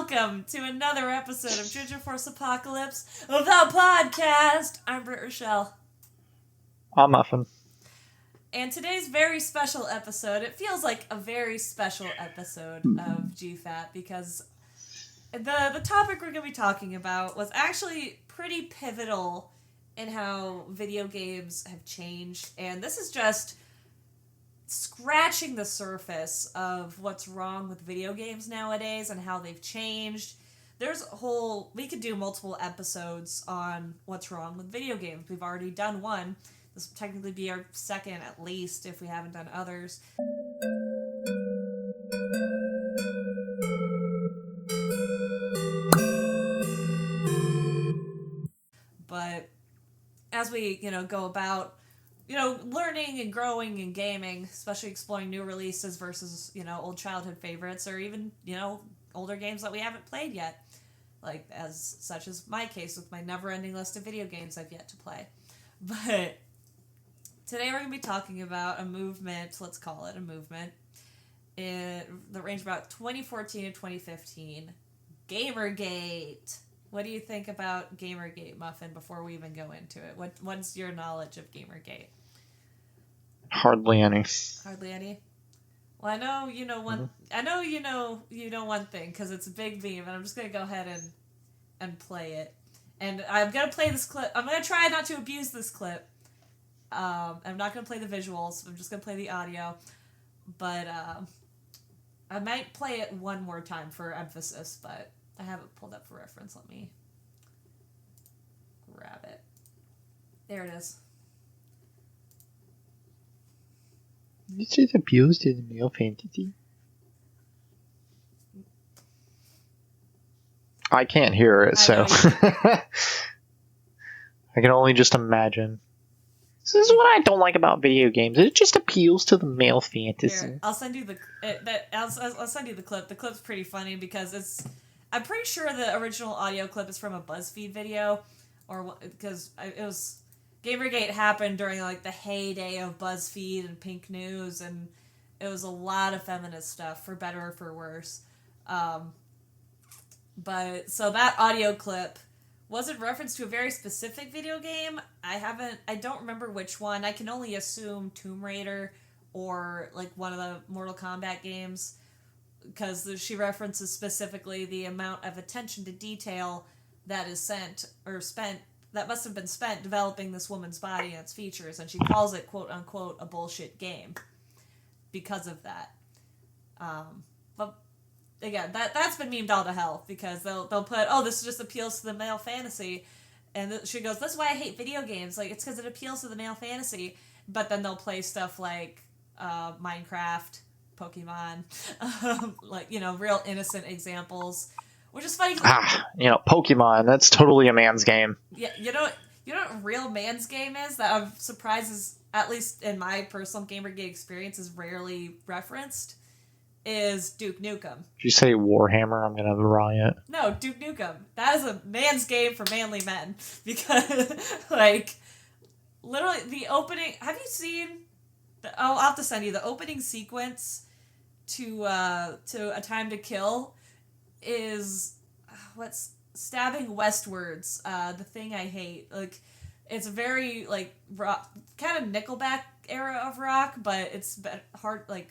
welcome to another episode of Ginger Force Apocalypse, the podcast. I'm Britt Rochelle. I'm Muffin. And today's very special episode, it feels like a very special episode of GFAP because the topic we're going to be talking about was actually pretty pivotal in how video games have changed. And this is just scratching the surface of what's wrong with video games nowadays and how they've changed. We could do multiple episodes on what's wrong with video games. We've already done one. This will technically be our second at least if we haven't done others. But as we, go about learning and growing and gaming, especially exploring new releases versus, old childhood favorites or even, older games that we haven't played yet. Like, such as my case with my never-ending list of video games I've yet to play. But today we're going to be talking about a movement, let's call it a movement, in the range about 2014 to 2015, Gamergate. What do you think about Gamergate, Muffin, before we even go into it? What's your knowledge of Gamergate? Hardly any. Hardly any? Well, I know you know one. I know you know one thing because it's a big meme, and I'm just gonna go ahead and play it. And I'm gonna play this clip. I'm gonna try not to abuse this clip. I'm not gonna play the visuals. I'm just gonna play the audio. But I might play it one more time for emphasis, but I have it pulled up for reference. Let me grab it. There it is. This is abused in male fantasy. I can't hear it, so I can only just imagine. This is what I don't like about video games. It just appeals to the male fantasy. Here, I'll send you I'll send you the clip. The clip's pretty funny because I'm pretty sure the original audio clip is from a BuzzFeed video, or because it was Gamergate happened during like the heyday of BuzzFeed and Pink News, and it was a lot of feminist stuff, for better or for worse. But so that audio clip was in reference to a very specific video game. I don't remember which one. I can only assume Tomb Raider or like one of the Mortal Kombat games, because she references specifically the amount of attention to detail that is that must have been spent developing this woman's body and its features, and she calls it, quote unquote, a bullshit game because of that. But again, that's been memed all to hell, because they'll put, oh, this just appeals to the male fantasy, and she goes, that's why I hate video games, like, it's because it appeals to the male fantasy, but then they'll play stuff like Minecraft, Pokemon, like, real innocent examples, which is funny. Pokemon, that's totally a man's game. Yeah, you know what a real man's game is that I'm surprised is, at least in my personal Gamergate experience, is rarely referenced, is Duke Nukem. Did you say Warhammer? I'm gonna have a riot. No, Duke Nukem. That is a man's game for manly men, because, like, literally the opening. Have you seen? I'll have to send you the opening sequence to A Time to Kill. Is what's stabbing westwards, the thing I hate. Like, it's very like rock, kind of Nickelback era of rock, but it's hard, like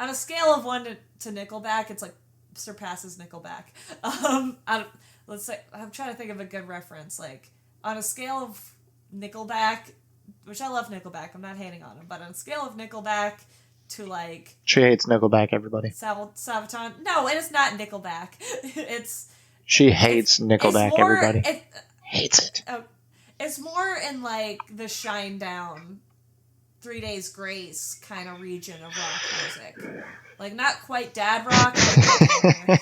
on a scale of 1 to Nickelback, it's like surpasses Nickelback. Let's say, I'm trying to think of a good reference. Like, on a scale of Nickelback, which I love Nickelback, I'm not hating on them, but on a scale of Nickelback to, like, she hates Nickelback, everybody. Sabaton. No, it is not Nickelback. She hates Nickelback, everybody. Hates it. It's more in, like, the Shinedown, 3 Days Grace kind of region of rock music. Like, not quite dad rock, but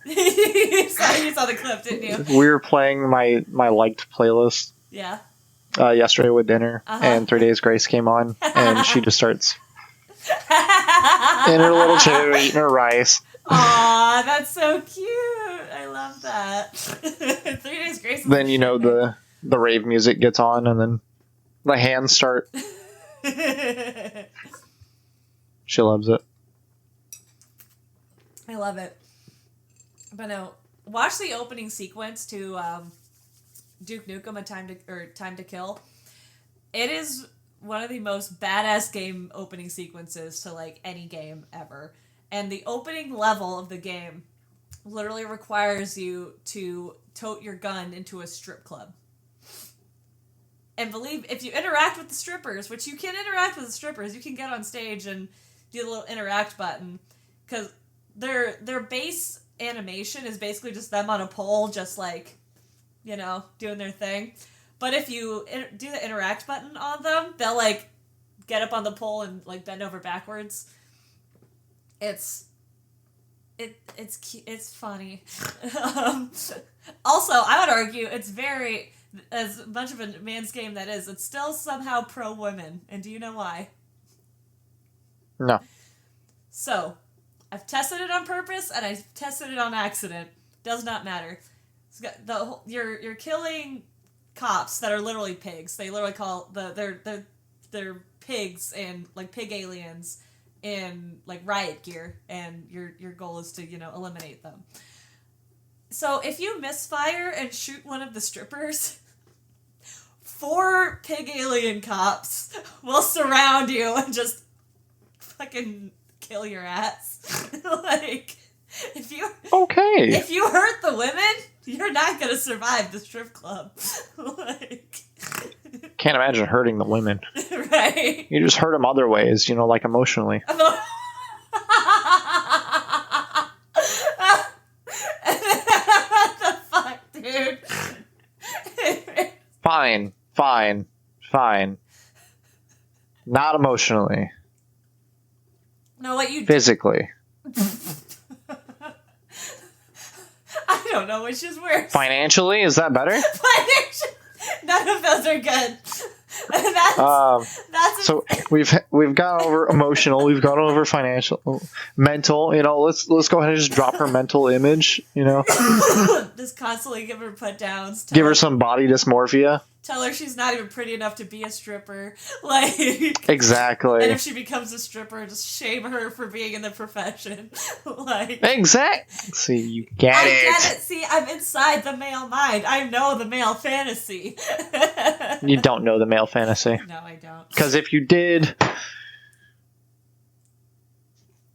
you saw the clip, didn't you? We were playing my liked playlist. Yeah. Yesterday with dinner, and 3 Days Grace came on, and she just starts in her little chair eating her rice. Aw, that's so cute. I love that. 3 Days Grace. Then the rave music gets on, and then the hands start. She loves it. I love it. But no, watch the opening sequence to Duke Nukem: Time to Kill. It is one of the most badass game opening sequences to like any game ever. And the opening level of the game literally requires you to tote your gun into a strip club. And believe, if you interact with the strippers, which you can interact with the strippers, you can get on stage and do the little interact button, because their base animation is basically just them on a pole, just like, you know, doing their thing. But if you do the interact button on them, they'll like get up on the pole and like bend over backwards. It's funny. Also, I would argue it's very, as much of a man's game that is, it's still somehow pro women. And do you know why? No. So, I've tested it on purpose and I've tested it on accident. Does not matter. You're killing cops that are literally pigs. They literally call they're pigs and like pig aliens in like riot gear, and your goal is to, you know, eliminate them. So if you misfire and shoot one of the strippers, 4 pig alien cops will surround you and just fucking kill your ass. Like, if you hurt the women, you're not gonna survive the strip club. Like, can't imagine hurting the women. Right. You just hurt them other ways, you know, like emotionally. What the fuck, dude? Fine. Not emotionally. No, what you physically. I don't know which is worse. Financially, is that better? None of those are good. That's so we've gone over emotional, we've gone over financial, mental. You know, let's go ahead and just drop her mental image. You know, just constantly give her put downs. Give her some body dysmorphia. Tell her she's not even pretty enough to be a stripper. Like, exactly. And if she becomes a stripper, just shame her for being in the profession. Like, exactly. See, you get I it. get it. See, I'm inside the male mind. I know the male fantasy. You don't know the male fantasy. No, I don't. Because if you did,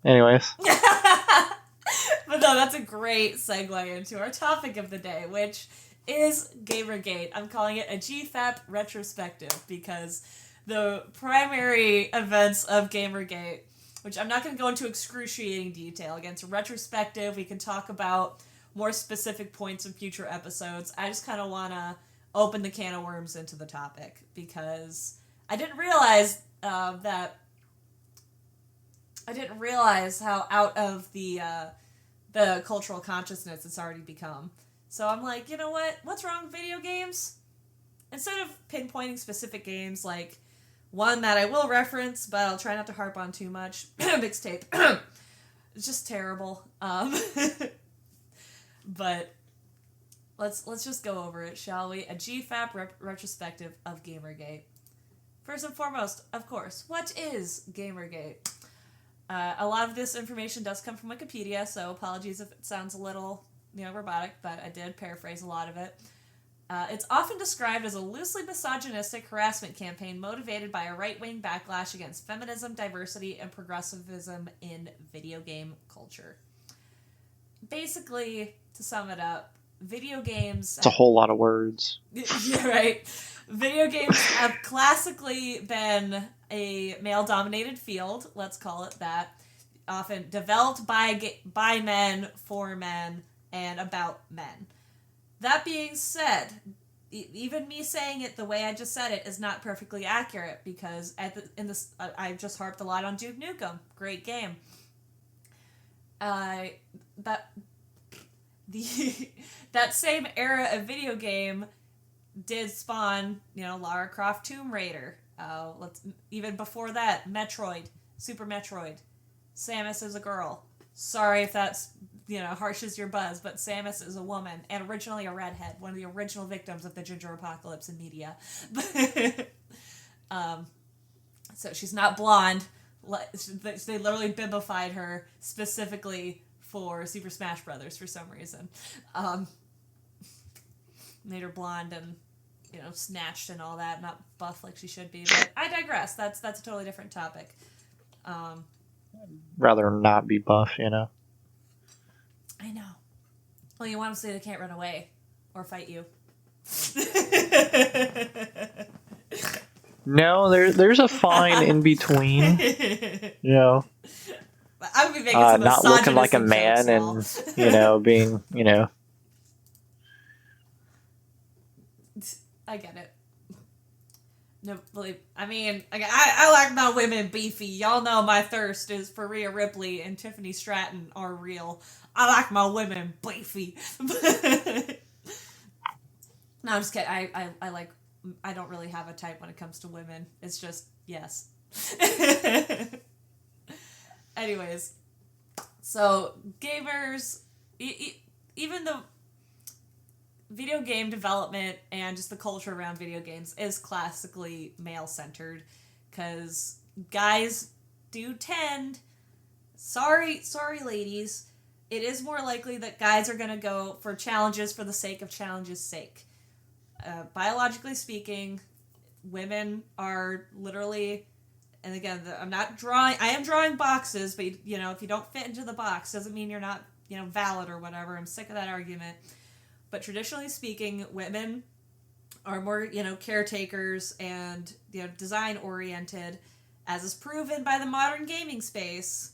anyways. But no, that's a great segue into our topic of the day, which is Gamergate. I'm calling it a GFAP retrospective because the primary events of Gamergate, which I'm not going to go into excruciating detail. Again, it's a retrospective. We can talk about more specific points in future episodes. I just kind of want to open the can of worms into the topic because I didn't realize how out of the cultural consciousness it's already become. So I'm like, you know what? What's wrong with video games? Instead of pinpointing specific games, like one that I will reference, but I'll try not to harp on too much. Mixtape. It's just terrible. But let's just go over it, shall we? A GFAP retrospective of Gamergate. First and foremost, of course, what is Gamergate? A lot of this information does come from Wikipedia, so apologies if it sounds a little, robotic, but I did paraphrase a lot of it. It's often described as a loosely misogynistic harassment campaign motivated by a right-wing backlash against feminism, diversity, and progressivism in video game culture. Basically, to sum it up, video games... It's a whole lot of words. Yeah, right. Video games have classically been a male-dominated field, let's call it that, often developed by men, for men, and about men. That being said, even me saying it the way I just said it is not perfectly accurate because I just harped a lot on Duke Nukem. Great game. That same era of video game did spawn, Lara Croft Tomb Raider. Even before that, Metroid, Super Metroid. Samus is a girl. Sorry if that's, harshes your buzz, but Samus is a woman, and originally a redhead, one of the original victims of the ginger apocalypse in media. So she's not blonde. They literally bibified her specifically for Super Smash Brothers for some reason. Made her blonde and, snatched and all that, not buff like she should be. But I digress. That's a totally different topic. Rather not be buff, you know. I know. Well, you want to say they can't run away or fight you. No, there's a fine in between. You know. I would be making some not looking like a man jokes, and, being, I get it. No, believe. I mean, I like my women beefy. Y'all know my thirst is for Rhea Ripley and Tiffany Stratton are real. I like my women beefy. No, I'm just kidding. I don't really have a type when it comes to women. It's just, yes. Anyways, so gamers, even the video game development and just the culture around video games is classically male-centered, because guys do tend, sorry ladies, it is more likely that guys are going to go for challenges for the sake of challenges' sake. Biologically speaking, women are literally, and again, I am drawing boxes, but if you don't fit into the box, doesn't mean you're not, valid or whatever. I'm sick of that argument. But traditionally speaking, women are more, caretakers and, design oriented, as is proven by the modern gaming space.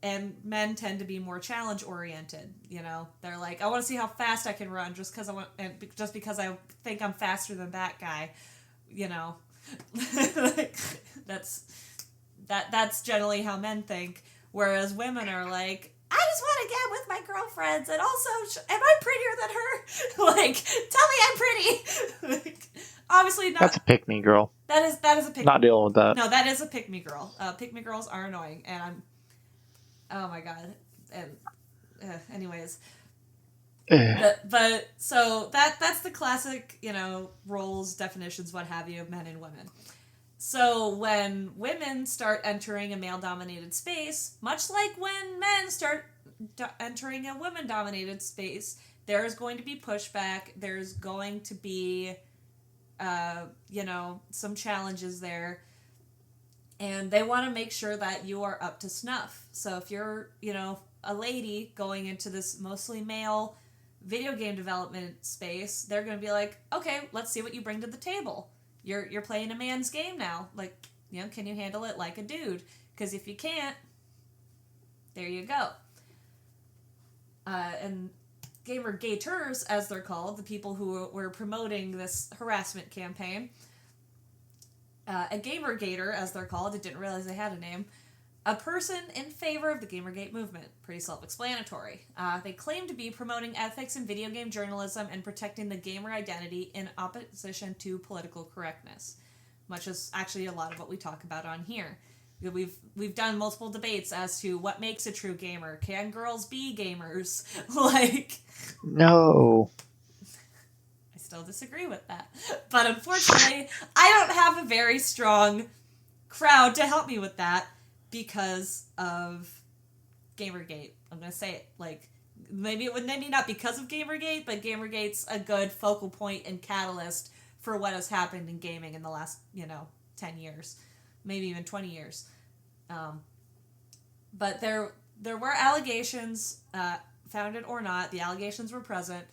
And men tend to be more challenge oriented. They're like, I want to see how fast I can run just because I think I'm faster than that guy. Like, that's generally how men think. Whereas women are like, I just want to get with my girlfriends, and also, am I prettier than her? Like, tell me I'm pretty. Like, obviously not. That's a pick-me girl. That is a pick-me. Not dealing with that. No, that is a pick-me girl. Pick-me girls are annoying, and oh my god. And anyways, but so that's the classic, roles, definitions, what have you, of men and women. So when women start entering a male-dominated space, much like when men start entering a women-dominated space, there's going to be pushback. There's going to be, some challenges there. And they want to make sure that you are up to snuff. So if you're, a lady going into this mostly male video game development space, they're going to be like, okay, let's see what you bring to the table. You're playing a man's game now. Like, can you handle it like a dude? Because if you can't, there you go. And Gamergaters, as they're called, the people who were promoting this harassment campaign, a Gamergater, as they're called, I didn't realize they had a name, a person in favor of the Gamergate movement. Pretty self-explanatory. They claim to be promoting ethics in video game journalism and protecting the gamer identity in opposition to political correctness, much as actually a lot of what we talk about on here. We've done multiple debates as to what makes a true gamer. Can girls be gamers? Like, no. I still disagree with that. But unfortunately, I don't have a very strong crowd to help me with that because of Gamergate. I'm going to say it. Like, maybe not because of Gamergate, but Gamergate's a good focal point and catalyst for what has happened in gaming in the last, 10 years. Maybe even 20 years. But there were allegations, founded or not, the allegations were present,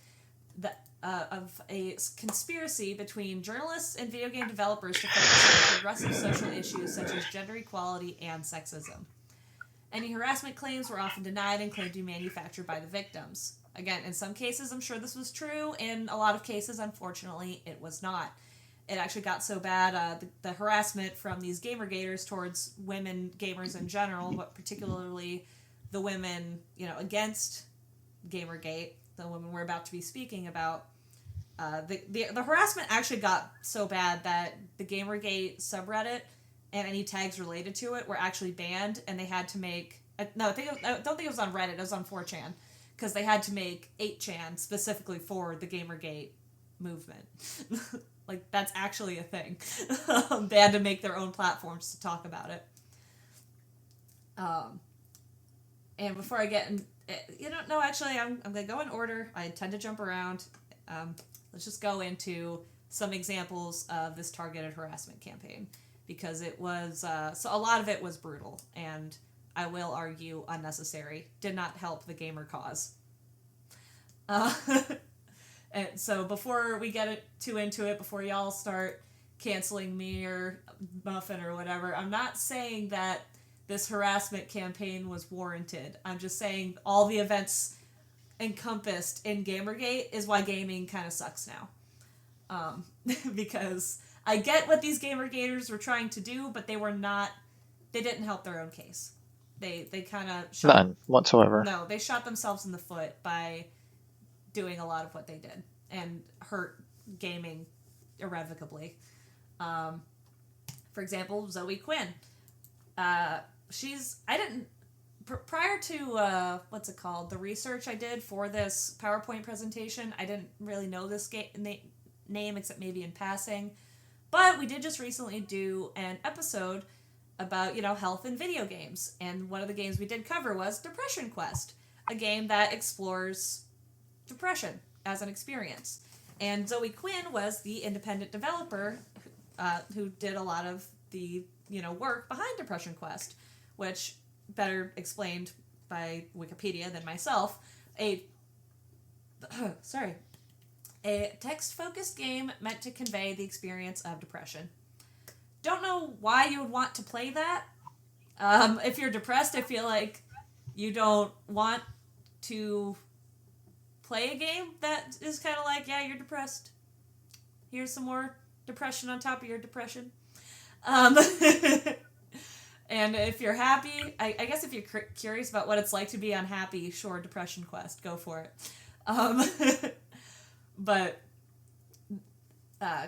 that, of a conspiracy between journalists and video game developers to focus on progressive social issues such as gender equality and sexism. Any harassment claims were often denied and claimed to be manufactured by the victims. Again, in some cases, I'm sure this was true. In a lot of cases, unfortunately, it was not. It actually got so bad, the harassment from these Gamergaters towards women gamers in general, but particularly the women, against Gamergate, the women we're about to be speaking about, the harassment actually got so bad that the Gamergate subreddit and any tags related to it were actually banned, and they had to make... I don't think it was on Reddit, it was on 4chan, because they had to make 8chan specifically for the Gamergate movement. Like, that's actually a thing. They had to make their own platforms to talk about it. And before I get in, no, actually, I'm going to go in order. I tend to jump around. Let's just go into some examples of this targeted harassment campaign, because it was, so a lot of it was brutal, and I will argue unnecessary. Did not help the gamer cause. And so before we get too into it, before y'all start canceling me or Muffin or whatever, I'm not saying that this harassment campaign was warranted. I'm just saying all the events encompassed in Gamergate is why gaming kind of sucks now. Because I get what these Gamergaters were trying to do, but they didn't help their own case. They kind of none whatsoever. No, they shot themselves in the foot by doing a lot of what they did and hurt gaming irrevocably. For example, Zoe Quinn. Prior to, the research I did for this PowerPoint presentation, I didn't really know this name except maybe in passing. But we did just recently do an episode about, health in video games. And one of the games we did cover was Depression Quest, a game that explores depression as an experience. And Zoe Quinn was the independent developer who did a lot of the, work behind Depression Quest, which, better explained by Wikipedia than myself, a text-focused game meant to convey the experience of depression. Don't know why you would want to play that. If you're depressed, I feel like you don't want to play a game that is kind of like, yeah, you're depressed. Here's some more depression on top of your depression. And if you're happy, I guess if you're curious about what it's like to be unhappy, sure, Depression Quest, go for it. But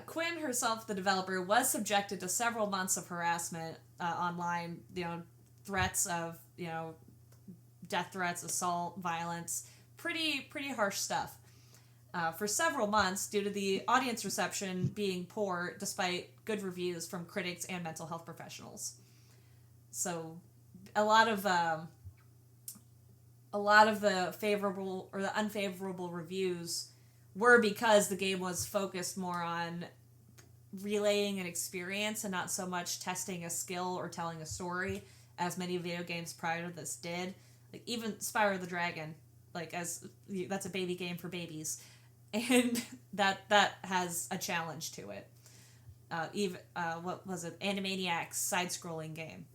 Quinn herself, the developer, was subjected to several months of harassment online, threats of, death threats, assault, violence, pretty harsh stuff. For several months, due to the audience reception being poor despite good reviews from critics and mental health professionals. So a lot of the favorable or the unfavorable reviews were because the game was focused more on relaying an experience and not so much testing a skill or telling a story, as many video games prior to this did. Like even Spyro the Dragon, that's a baby game for babies, and that has a challenge to it. What was it? Animaniacs side-scrolling game.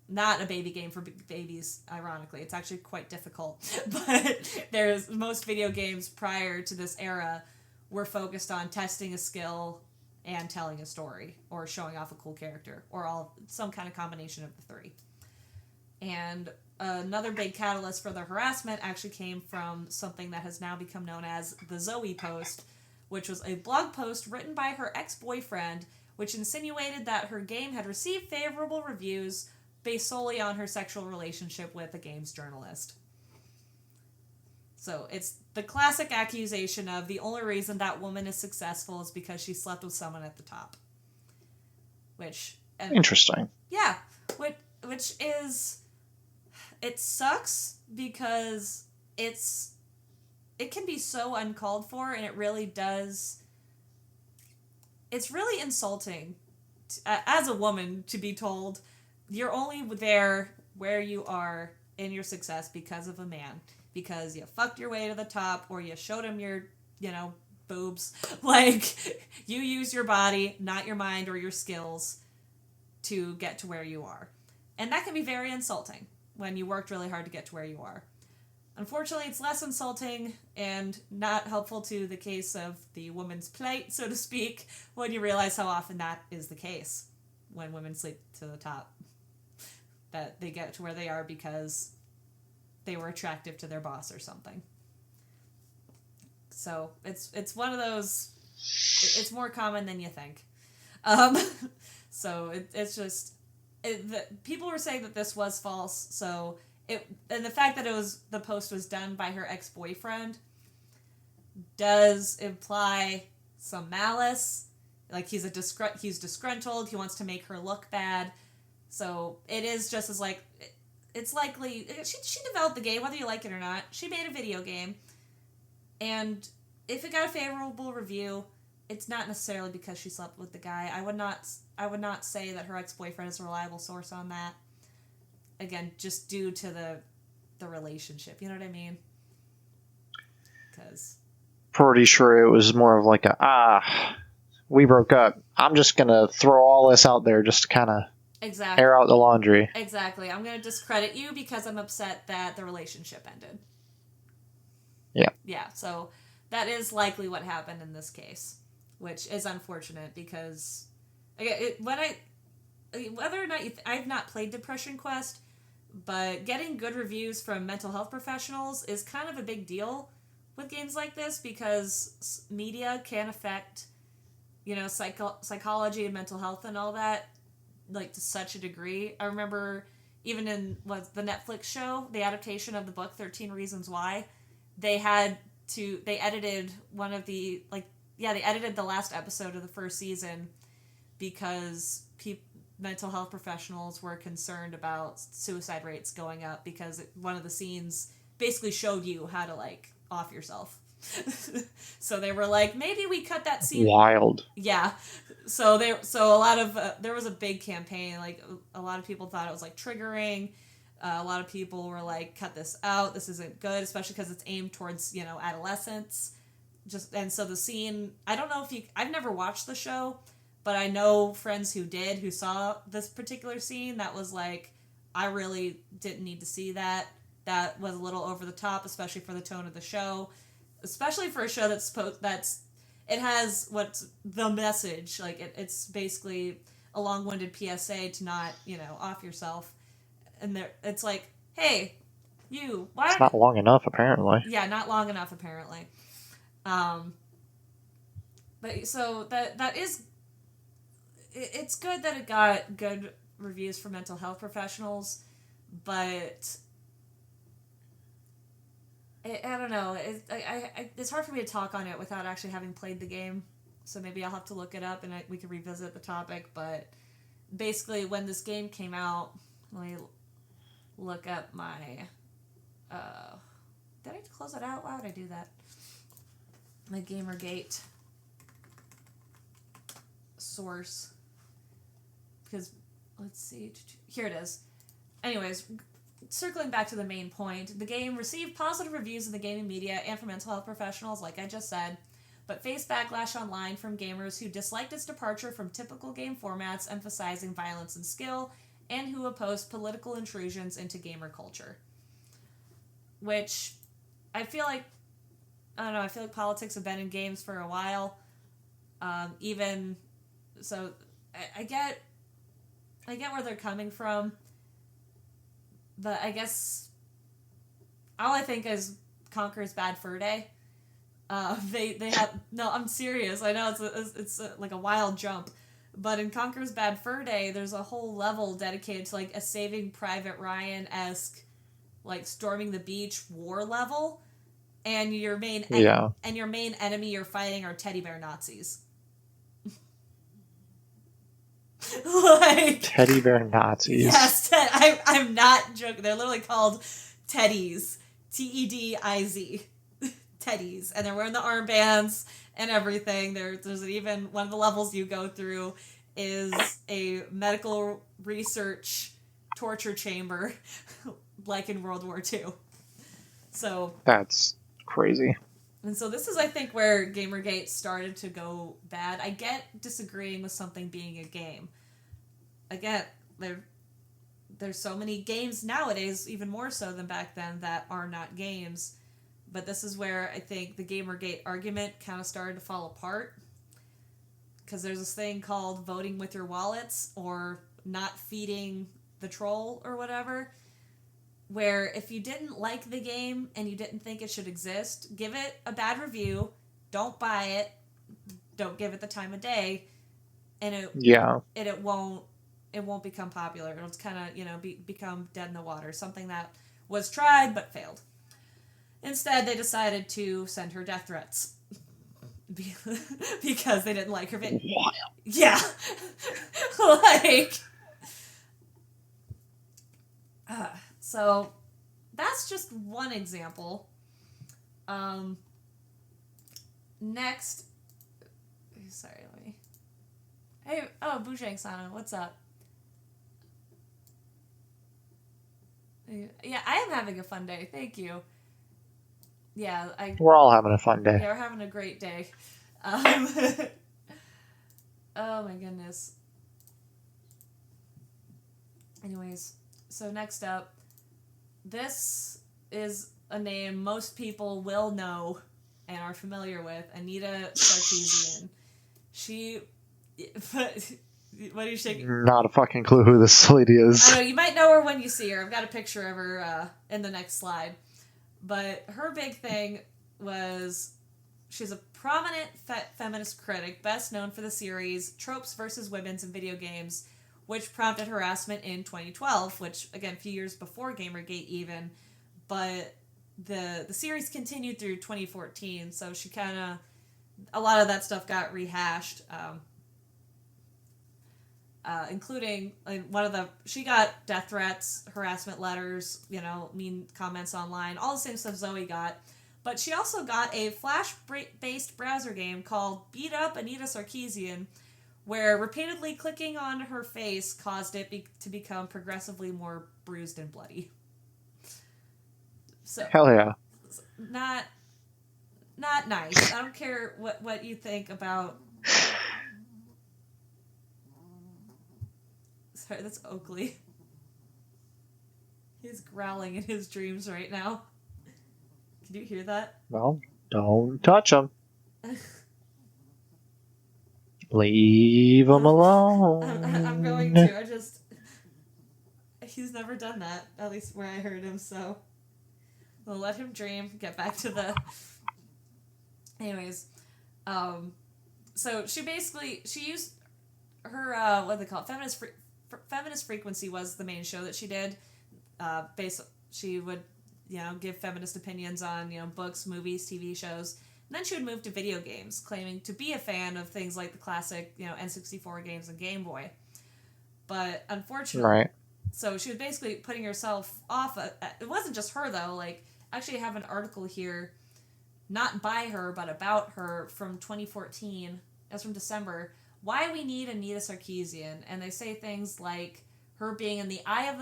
Not a baby game for babies, ironically. It's actually quite difficult. But most video games prior to this era were focused on testing a skill and telling a story, or showing off a cool character, or some kind of combination of the three. And another big catalyst for the harassment actually came from something that has now become known as the Zoe Post, which was a blog post written by her ex-boyfriend, which insinuated that her game had received favorable reviews based solely on her sexual relationship with a games journalist. So it's the classic accusation of the only reason that woman is successful is because she slept with someone at the top. Interesting. Yeah, which is, it sucks because it can be so uncalled for, and it really does. It's really insulting as a woman to be told you're only there where you are in your success because of a man, because you fucked your way to the top, or you showed him your, boobs. You use your body, not your mind or your skills, to get to where you are. And that can be very insulting when you worked really hard to get to where you are. Unfortunately, it's less insulting and not helpful to the case of the woman's plight, so to speak, when you realize how often that is the case when women sleep to the top. That they get to where they are because they were attractive to their boss or something. So it's one of those. It's more common than you think. So it's just people were saying that this was false. So and the fact that the post was done by her ex-boyfriend does imply some malice. Like he's disgruntled. He wants to make her look bad. So it is just as it's likely she developed the game, whether you like it or not. She made a video game, and if it got a favorable review, it's not necessarily because she slept with the guy. I would not say that her ex-boyfriend is a reliable source on that. Again, just due to the relationship, you know what I mean? Because pretty sure it was more of like we broke up. I'm just gonna throw all this out there just to kind of air out the laundry. Exactly. I'm gonna discredit you because I'm upset that the relationship ended. Yeah. Yeah. So that is likely what happened in this case, which is unfortunate because whether or not I've not played Depression Quest, but getting good reviews from mental health professionals is kind of a big deal with games like this because media can affect, psychology and mental health and all that, like, to such a degree. I remember even in the Netflix show, the adaptation of the book 13 Reasons Why, they edited they edited the last episode of the first season because mental health professionals were concerned about suicide rates going up because one of the scenes basically showed you how to, like, off yourself. So they were like, maybe we cut that scene. Wild. Yeah. So a lot of there was a big campaign. Like, a lot of people thought it was, like, triggering. A lot of people were like, cut this out. This isn't good, especially because it's aimed towards, adolescents. And so the scene, I don't know if I've never watched the show, but I know friends who saw this particular scene that was like, I really didn't need to see that. That was a little over the top, especially for the tone of the show. Especially for a show it has what's the message. Like, it's basically a long-winded PSA to not, off yourself. And it's like, hey, why? It's not long enough, apparently. Yeah, not long enough, apparently. But so that is, it's good that it got good reviews from mental health professionals, but I don't know. It's hard for me to talk on it without actually having played the game. So maybe I'll have to look it up and we can revisit the topic. But basically, when this game came out, let me look up my. Did I close it out? Why would I do that? My Gamergate source. Because, let's see. Here it is. Anyways, circling back to the main point, the game received positive reviews in the gaming media and from mental health professionals, like I just said, but faced backlash online from gamers who disliked its departure from typical game formats emphasizing violence and skill, and who opposed political intrusions into gamer culture. Which, I feel like politics have been in games for a while. I get where they're coming from. But I guess all I think is Conker's Bad Fur Day. They have no. I'm serious. I know it's like a wild jump, but in Conker's Bad Fur Day, there's a whole level dedicated to, like, a Saving Private Ryan-esque, like, storming the beach war level, and your main enemy you're fighting are teddy bear Nazis. Like, teddy bear Nazis. Yes, I'm not joking. They're literally called teddies. Tediz. Teddies. And they're wearing the armbands and everything. There's even one of the levels you go through is a medical research torture chamber, like in World War II. So that's crazy. And so this is, I think, where Gamergate started to go bad. I get disagreeing with something being a game. I get there's so many games nowadays, even more so than back then, that are not games. But this is where I think the Gamergate argument kind of started to fall apart. Because there's this thing called voting with your wallets, or not feeding the troll, or whatever, where if you didn't like the game and you didn't think it should exist, give it a bad review, don't buy it, don't give it the time of day, and it won't become popular. It'll kind of, become dead in the water, something that was tried but failed. Instead, they decided to send her death threats because they didn't like her video. Wild. Yeah. So that's just one example. Next, sorry, let me. Hey, oh, Bujang Sana, what's up? Yeah, I am having a fun day. Thank you. Yeah, we're all having a fun day. Yeah, we're having a great day. Oh my goodness. Anyways, so next up, this is a name most people will know and are familiar with, Anita Sarkeesian. She... What are you shaking? Not a fucking clue who this lady is. I know, you might know her when you see her. I've got a picture of her in the next slide. But her big thing was she's a prominent feminist critic, best known for the series Tropes vs. Women's in Video Games, which prompted harassment in 2012, which, again, a few years before Gamergate even. But the series continued through 2014, so she kind of... A lot of that stuff got rehashed. Including one of the... She got death threats, harassment letters, mean comments online, all the same stuff Zoe got. But she also got a Flash-based browser game called Beat Up Anita Sarkeesian, where repeatedly clicking on her face caused it to become progressively more bruised and bloody. So, hell yeah. Not nice. I don't care what you think about... Sorry, that's Oakley. He's growling in his dreams right now. Can you hear that? Well, don't touch him. Leave him alone. I'm going to. He's never done that, at least where I heard him, so we'll let him dream. Get back to the... Anyways, so she used her, what do they call it? Feminist Frequency was the main show that she did. She would, give feminist opinions on, books, movies, TV shows. And then she would move to video games, claiming to be a fan of things like the classic, N64 games and Game Boy. But unfortunately... Right. So she was basically putting herself off... It wasn't just her, though. Actually, I have an article here, not by her, but about her, from 2014. That's from December. Why we need Anita Sarkeesian, and they say things like her being in the eye of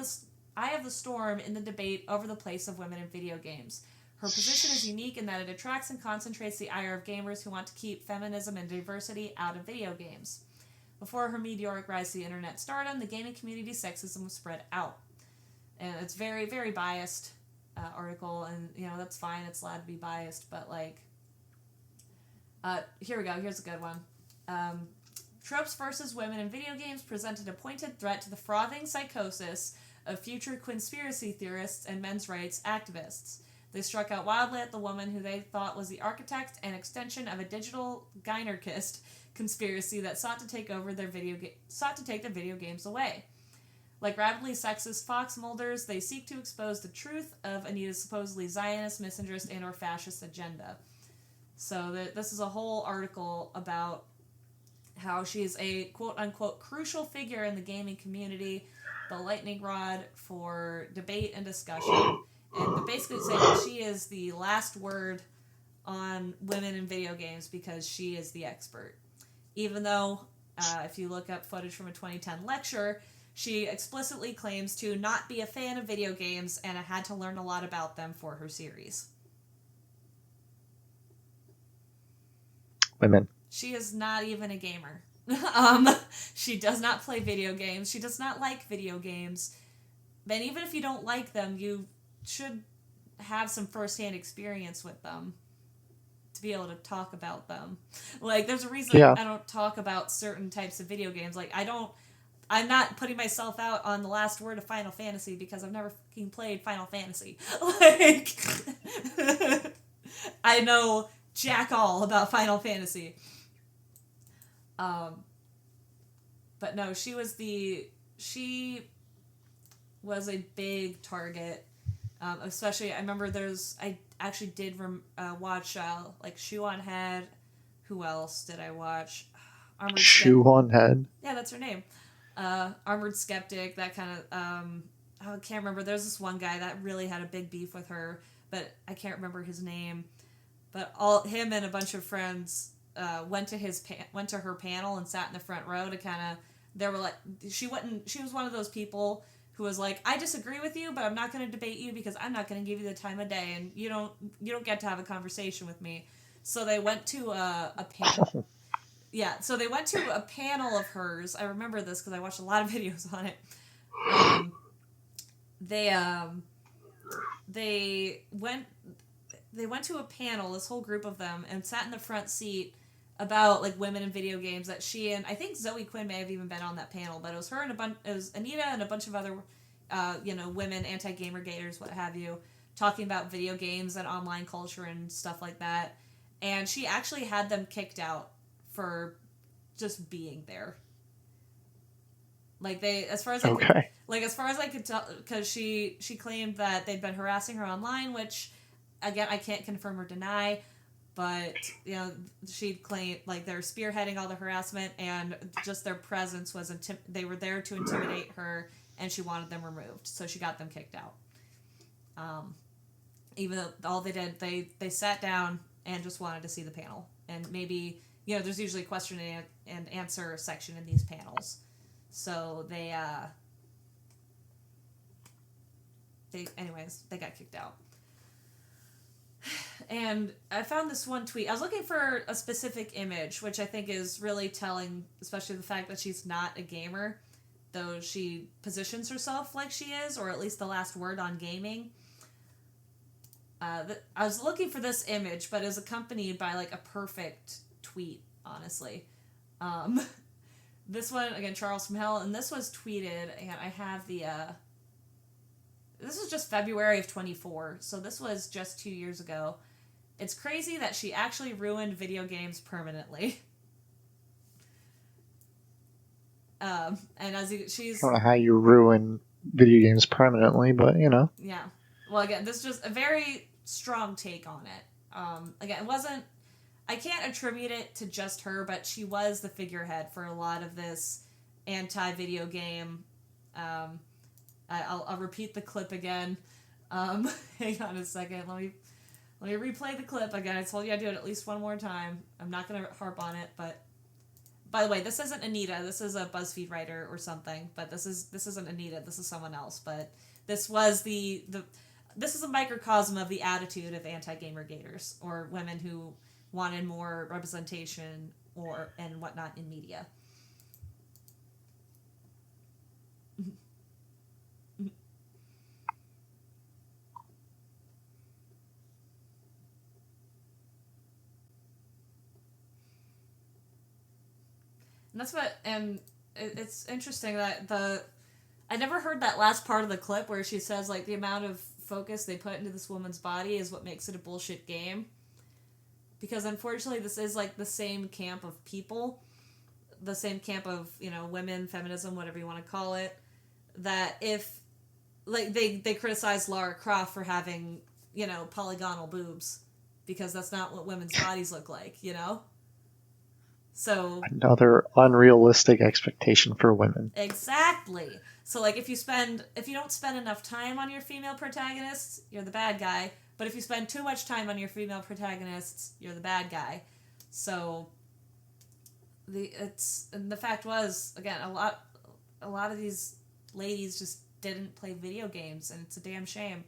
the storm in the debate over the place of women in video games. Her position is unique in that it attracts and concentrates the ire of gamers who want to keep feminism and diversity out of video games. Before her meteoric rise to the internet stardom, the gaming community's sexism was spread out. And it's very, very biased article, and, that's fine, it's allowed to be biased, but, here we go, here's a good one. Tropes vs. Women in Video Games presented a pointed threat to the frothing psychosis of future conspiracy theorists and men's rights activists. They struck out wildly at the woman who they thought was the architect and extension of a digital gynerkist conspiracy that sought to take their video games away. Like rapidly sexist fox molders, they seek to expose the truth of Anita's supposedly Zionist, misandrist, and/or fascist agenda. So this is a whole article about how she is a quote-unquote crucial figure in the gaming community, the lightning rod for debate and discussion, and basically saying she is the last word on women in video games because she is the expert. Even though, if you look up footage from a 2010 lecture, she explicitly claims to not be a fan of video games and had to learn a lot about them for her series. Women. She is not even a gamer. She does not play video games. She does not like video games. But even if you don't like them, you should have some first-hand experience with them to be able to talk about them. There's a reason I don't talk about certain types of video games. I'm not putting myself out on the last word of Final Fantasy because I've never fucking played Final Fantasy. I know jack all about Final Fantasy. But no, she was a big target. Especially, I remember I actually did watch, Shoe on Head. Who else did I watch? Shoe on Head? Yeah, that's her name. Armored Skeptic, that kind of, I can't remember. There's this one guy that really had a big beef with her, but I can't remember his name. But him and a bunch of friends went to her panel and sat in the front row to kind of. They were like, she was one of those people who was like, I disagree with you, but I'm not going to debate you because I'm not going to give you the time of day, and you don't get to have a conversation with me. So they went to a panel. Yeah, so they went to a panel of hers. I remember this because I watched a lot of videos on it. They went to a panel, this whole group of them, and sat in the front seat about like women in video games that she and I think Zoe Quinn may have even been on that panel, but it was her and it was Anita and a bunch of other women, anti-Gamergaters, what have you, talking about video games and online culture and stuff like that. And she actually had them kicked out for just being there. Like as far as I could tell, because she claimed that they'd been harassing her online, which again I can't confirm or deny. But, she claimed, like, they're spearheading all the harassment, and just their presence was, they were there to intimidate her, and she wanted them removed. So she got them kicked out. Even though all they did, they sat down and just wanted to see the panel. And maybe, there's usually a question and answer section in these panels. So they got kicked out. And I found this one tweet. I was looking for a specific image, which I think is really telling, especially the fact that she's not a gamer, though she positions herself like she is, or at least the last word on gaming. I was looking for this image, but it was accompanied by like a perfect tweet, honestly. This one, again, Charles from Hell, and this was tweeted, and I have this was just February of 24, so this was just 2 years ago. It's crazy that she actually ruined video games permanently. And she's... I don't know how you ruin video games permanently, but, Yeah. Well, again, this is just a very strong take on it. Again, it wasn't... I can't attribute it to just her, but she was the figurehead for a lot of this anti-video game... I'll repeat the clip again. Hang on a second. Let me replay the clip again. I told you I'd do it at least one more time. I'm not going to harp on it, but... By the way, this isn't Anita. This is a BuzzFeed writer or something. But this isn't Anita. This is someone else. But this was this is a microcosm of the attitude of anti-Gamergaters, or women who wanted more representation and whatnot in media. And it's interesting that I never heard that last part of the clip where she says, like, the amount of focus they put into this woman's body is what makes it a bullshit game. Because unfortunately this is, like, the same camp of people, the same camp of, women, feminism, whatever you want to call it, that if, like, they criticize Lara Croft for having, polygonal boobs, because that's not what women's bodies look like, So another unrealistic expectation for women. Exactly. So like if you don't spend enough time on your female protagonists, you're the bad guy. But if you spend too much time on your female protagonists, you're the bad guy. So the fact was, again, a lot of these ladies just didn't play video games, and it's a damn shame.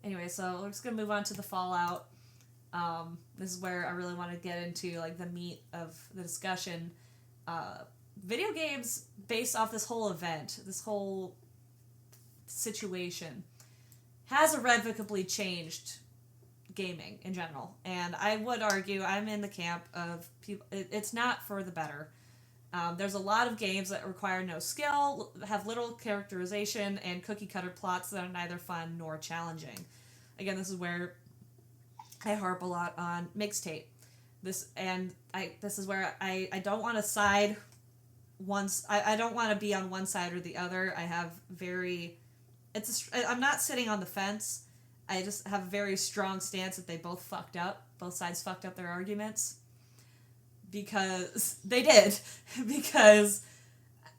Anyway, so we're just gonna move on to the fallout. This is where I really want to get into like the meat of the discussion. Video games, based off this whole event, this whole situation, has irrevocably changed gaming in general. And I would argue I'm in the camp of people. It's not for the better. There's a lot of games that require no skill, have little characterization, and cookie-cutter plots that are neither fun nor challenging. Again, this is where I harp a lot on mixtape. This is where I don't want to side once. I don't want to be on one side or the other. I have I'm not sitting on the fence. I just have a very strong stance that they both fucked up. Both sides fucked up their arguments. Because they did. Because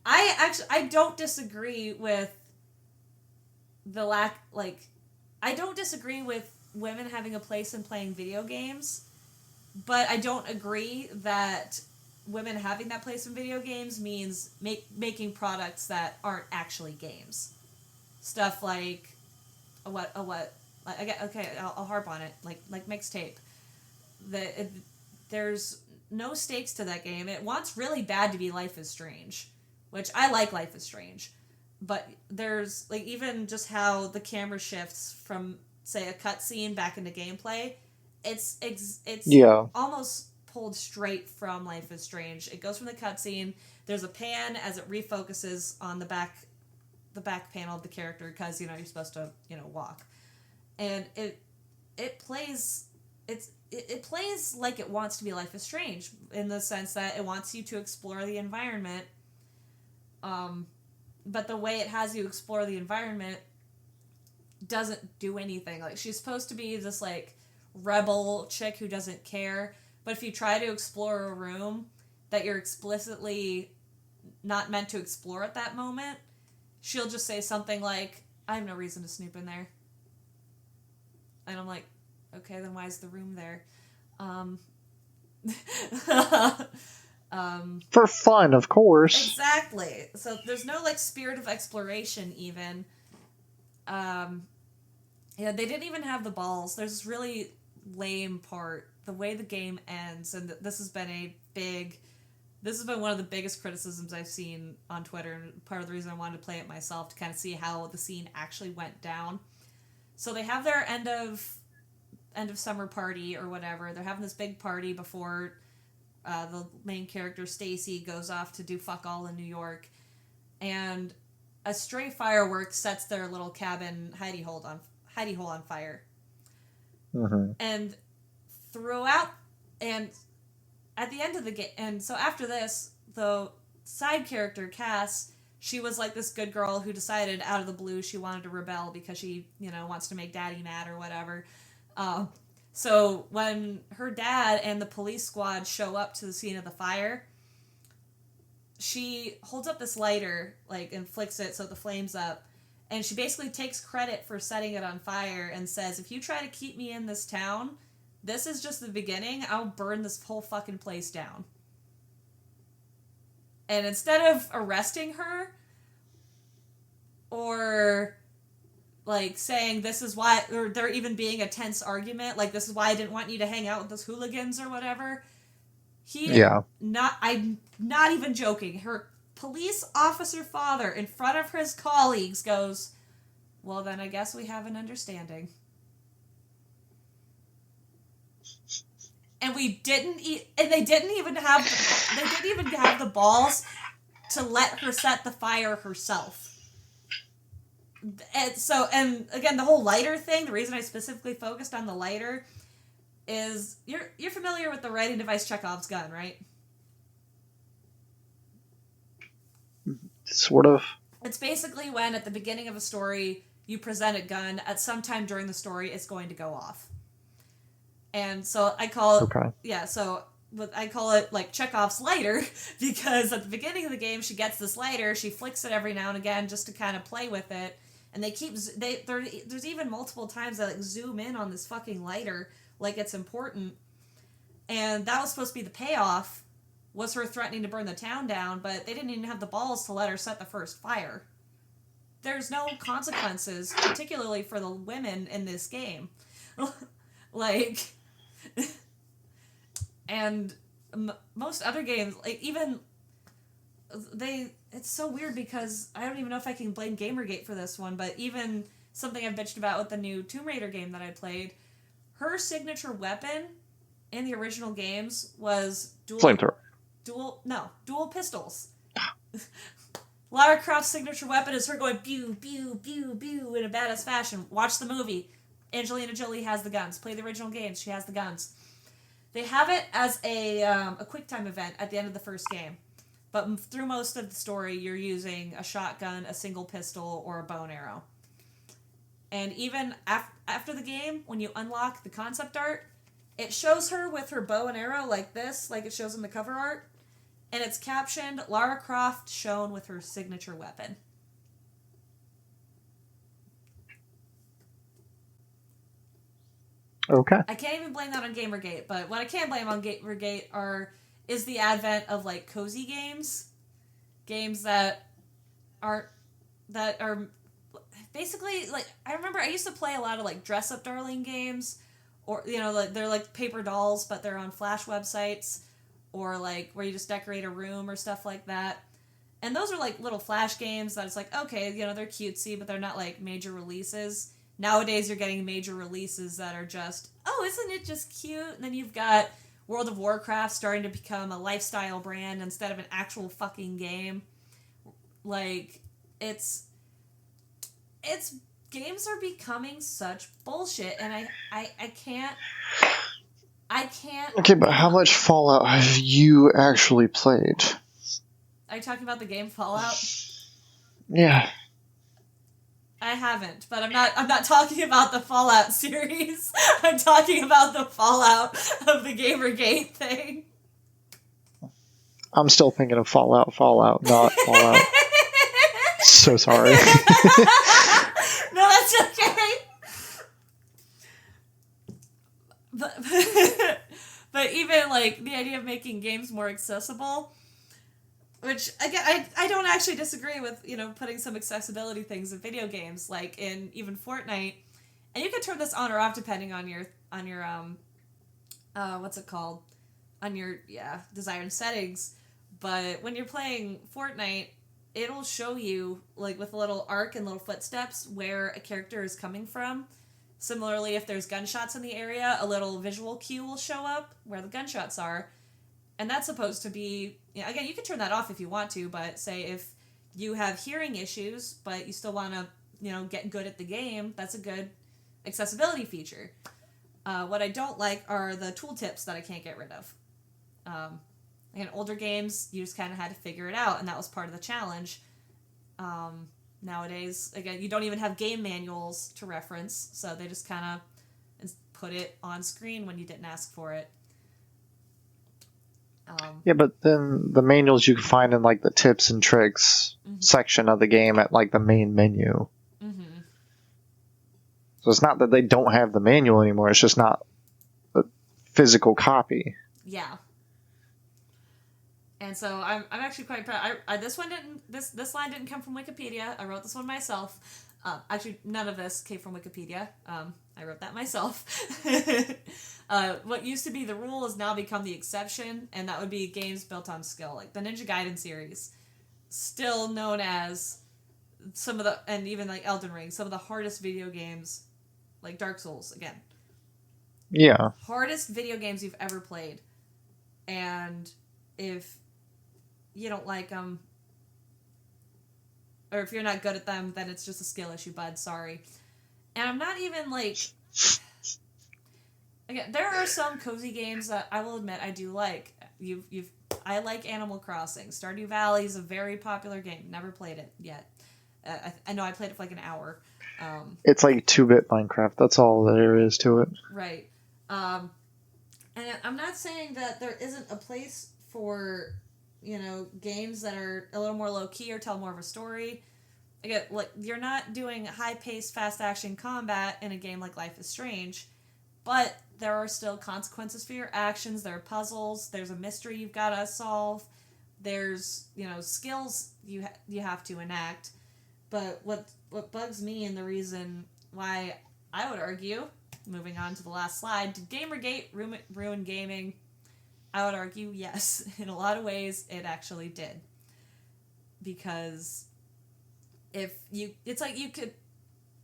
I don't disagree with the lack, like, I don't disagree with women having a place in playing video games, but I don't agree that women having that place in video games means making products that aren't actually games. Stuff like I'll harp on it, like mixtape. There's no stakes to that game. It wants really bad to be Life is Strange, which I like Life is Strange, but there's like even just how the camera shifts from say a cutscene back into gameplay. It's almost pulled straight from Life is Strange. It goes from the cutscene. There's a pan as it refocuses on the back panel of the character because you're supposed to walk, and it plays it plays like it wants to be Life is Strange in the sense that it wants you to explore the environment, but the way it has you explore the environment doesn't do anything. Like, she's supposed to be this like rebel chick who doesn't care, but if you try to explore a room that you're explicitly not meant to explore at that moment, she'll just say something like, I have no reason to snoop in there. And I'm like, okay, then why is the room there? For fun, of course. Exactly. So there's no like spirit of exploration even. Yeah, they didn't even have the balls. There's this really lame part, the way the game ends, and this has been one of the biggest criticisms I've seen on Twitter, and part of the reason I wanted to play it myself to kind of see how the scene actually went down. So they have their end of summer party or whatever. They're having this big party before the main character Stacy goes off to do fuck all in New York, and a stray firework sets their little cabin hidey hole on fire. Mm-hmm. And throughout, and at the end of the game, and so after this, the side character Cass, she was like this good girl who decided out of the blue she wanted to rebel because she wants to make daddy mad or whatever. So when her dad and the police squad show up to the scene of the fire, she holds up this lighter, like, and flicks it so the flames up, and she basically takes credit for setting it on fire and says, if you try to keep me in this town, this is just the beginning, I'll burn this whole fucking place down. And instead of arresting her, or like saying this is why, or there even being a tense argument, like this is why I didn't want you to hang out with those hooligans or whatever, I'm not even joking, her police officer father in front of his colleagues goes, well then I guess we have an understanding. And they didn't even have the balls to let her set the fire herself. And again, the whole lighter thing, the reason I specifically focused on the lighter is you're familiar with the writing device Chekhov's gun, right? Sort of. It's basically when at the beginning of a story you present a gun, at some time during the story it's going to go off. And so I call it, okay. Yeah, so I call it like Chekhov's lighter because at the beginning of the game she gets this lighter, she flicks it every now and again just to kind of play with it, and there's even multiple times that like zoom in on this fucking lighter like it's important, and that was supposed to be the payoff, was her threatening to burn the town down, but they didn't even have the balls to let her set the first fire. There's no consequences, particularly for the women in this game. Like, and most other games, like even it's so weird because I don't even know if I can blame Gamergate for this one, but even something I've bitched about with the new Tomb Raider game that I played, her signature weapon in the original games was flamethrower. Dual pistols. Lara Croft's signature weapon is her going pew, pew, pew, pew in a badass fashion. Watch the movie. Angelina Jolie has the guns. Play the original games. She has the guns. They have it as a QuickTime event at the end of the first game. But through most of the story, you're using a shotgun, a single pistol, or a bow and arrow. And even after the game, when you unlock the concept art, it shows her with her bow and arrow like this, like it shows in the cover art. and it's captioned Lara Croft shown with her signature weapon. Okay. I can't even blame that on Gamergate, but what I can blame on Gamergate is the advent of like cozy games that are basically like, I remember I used to play a lot of like dress up darling games, or like they're like paper dolls but they're on Flash websites, or like where you just decorate a room or stuff like that. And those are like little Flash games that it's like, okay, they're cutesy, but they're not like major releases. Nowadays, you're getting major releases that are just, oh, isn't it just cute? And then you've got World of Warcraft starting to become a lifestyle brand instead of an actual fucking game. Like, it's games are becoming such bullshit, and I can't. Okay, but how much Fallout have you actually played? Are you talking about the game Fallout? Yeah. I haven't, but I'm not talking about the Fallout series. I'm talking about the Fallout of the Gamergate thing. I'm still thinking of Fallout, not Fallout. So sorry. No, that's okay. But even like the idea of making games more accessible, which again I don't actually disagree with, putting some accessibility things in video games, like in even Fortnite, and you can turn this on or off depending on your what's it called, on your desired settings. But when you're playing Fortnite, it'll show you like with a little arc and little footsteps where a character is coming from. Similarly, if there's gunshots in the area, a little visual cue will show up where the gunshots are. And that's supposed to be, again, you can turn that off if you want to, but say if you have hearing issues, but you still want to, get good at the game, that's a good accessibility feature. What I don't like are the tooltips that I can't get rid of. In older games, you just kind of had to figure it out, and that was part of the challenge. Nowadays, again, you don't even have game manuals to reference, so they just kind of put it on screen when you didn't ask for it. Yeah, but then the manuals you can find in like the tips and tricks section of the game at like the main menu. Mm-hmm. So it's not that they don't have the manual anymore, it's just not a physical copy. Yeah. And so I'm actually quite proud. This line didn't come from Wikipedia. I wrote this one myself. Actually, none of this came from Wikipedia. I wrote that myself. What used to be the rule has now become the exception, and that would be games built on skill, like the Ninja Gaiden series, still known as and even like Elden Ring, some of the hardest video games, like Dark Souls again. Yeah. Hardest video games you've ever played, and if you don't like them, or if you're not good at them, then it's just a skill issue, bud. Sorry. And I'm not even like... Again, there are some cozy games that I will admit I do like. I like Animal Crossing. Stardew Valley is a very popular game. Never played it yet. I know I played it for like an hour. It's like 2-bit Minecraft. That's all there is to it. Right. And I'm not saying that there isn't a place for, games that are a little more low-key or tell more of a story. Again, like, you're not doing high-paced, fast-action combat in a game like Life is Strange, but there are still consequences for your actions. There are puzzles. There's a mystery you've got to solve. There's, skills you have to enact. But what bugs me, and the reason why I would argue, moving on to the last slide, did Gamergate ruin gaming? I would argue yes. In a lot of ways, it actually did. Because it's like you could...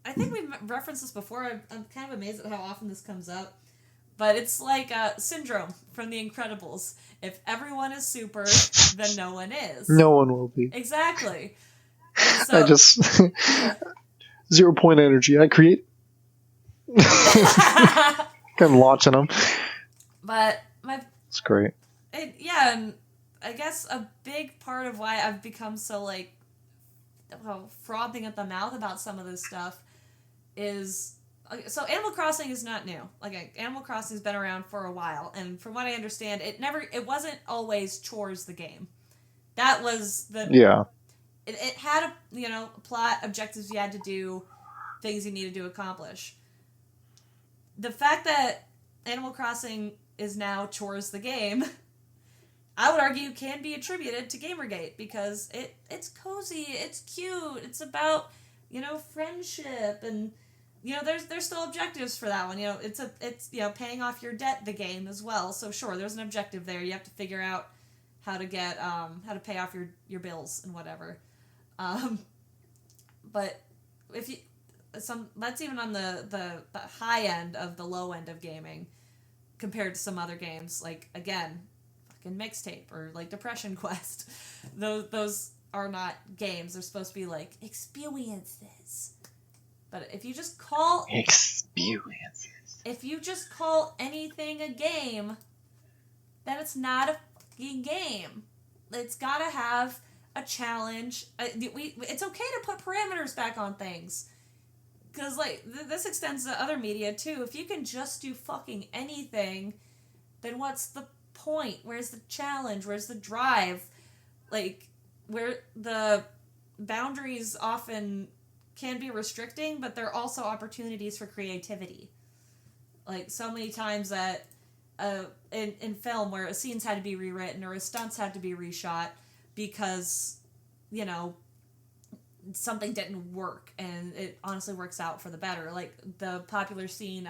I think we've referenced this before. I'm kind of amazed at how often this comes up. But it's like Syndrome from The Incredibles. If everyone is super, then no one is. No one will be. Exactly. So, I just... 0 point energy. I create... I'm launching them. But it's great. And I guess a big part of why I've become so frothing at the mouth about some of this stuff is Okay, so Animal Crossing is not new. Like Animal Crossing's been around for a while, and from what I understand, it wasn't always chores the game. That was the Yeah. It had a plot, objectives you had to do, things you needed to accomplish. The fact that Animal Crossing is now chores the game, I would argue can be attributed to Gamergate because it's cozy, it's cute, it's about friendship and there's still objectives for that one. It's paying off your debt, the game as well. So sure, there's an objective there. You have to figure out how to get how to pay off your bills and whatever. But if you that's even on the high end of the low end of gaming compared to some other games like again fucking Mixtape or like Depression Quest. Those are not games. They're supposed to be like experiences. But if you just call experiences, if you just call anything a game, then it's not a fucking game. It's got to have a challenge. It's okay to put parameters back on things. Because, like, this extends to other media, too. If you can just do fucking anything, then what's the point? Where's the challenge? Where's the drive? Like, where the boundaries often can be restricting, but they're also opportunities for creativity. Like, so many times that in film where scenes had to be rewritten or stunts had to be reshot because, something didn't work, and it honestly works out for the better. Like, the popular scene